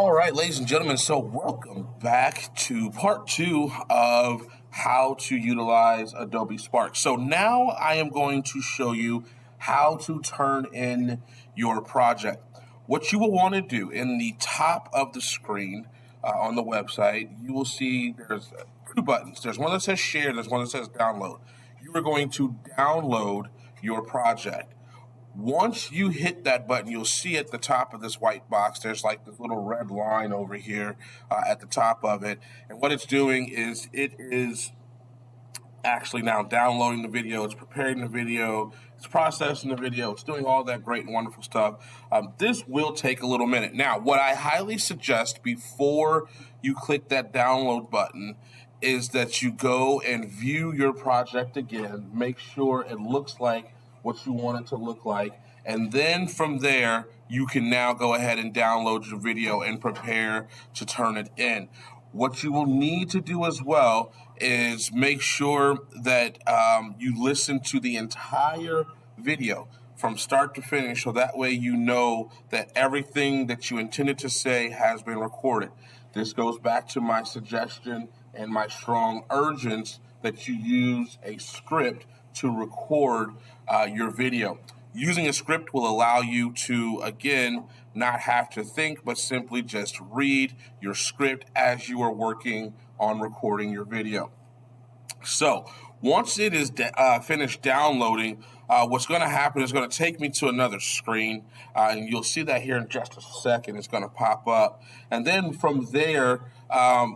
All right, ladies and gentlemen, so welcome back to part two of how to utilize Adobe Spark. So now I am going to show you how to turn in your project. What you will want to do in the top of the screen on the website, you will see there's two buttons. There's one that says share, there's one that says download. You are going to download your project. Once you hit that button, you'll see at the top of this white box, there's like this little red line over here at the top of it. And what it's doing is it is actually now downloading the video, it's preparing the video, it's processing the video, it's doing all that great and wonderful stuff. This will take a little minute. Now, what I highly suggest before you click that download button is that you go and view your project again, make sure it looks like what you want it to look like, and then from there you can now go ahead and download your video and prepare to turn it in. What you will need to do as well is make sure that you listen to the entire video from start to finish, so that way you know that everything that you intended to say has been recorded. This goes back to my suggestion and my strong urgence that you use a script to record your video. Using a script will allow you to, again, not have to think, but simply just read your script as you are working on recording your video. So once it is finished downloading, what's going to happen is going to take me to another screen, and you'll see that here in just a second. It's going to pop up, and then from there,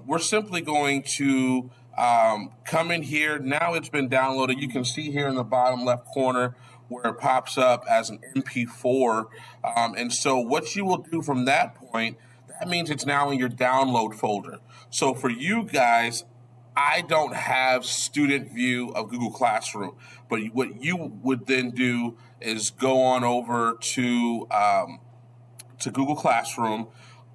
we're simply going to come in here. Now it's been downloaded. You can see here in the bottom left corner where it pops up as an MP4. And so what you will do from that point, that means it's now in your download folder. So for you guys, I don't have student view of Google Classroom, but what you would then do is go on over to Google Classroom,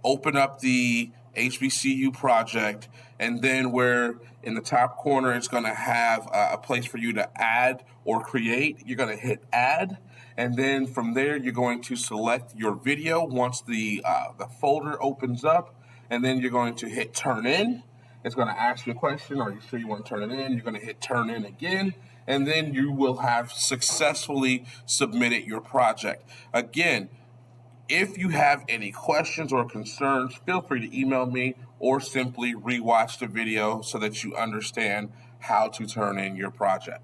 open up the HBCU project, and then where in the top corner it's going to have a place for you to add or create, you're going to hit add, and then from there you're going to select your video once the folder opens up, and then you're going to hit turn in. It's going to ask you a question, are you sure you want to turn it in? You're going to hit turn in again, and then you will have successfully submitted your project. Again, if you have any questions or concerns, feel free to email me or simply rewatch the video so that you understand how to turn in your project.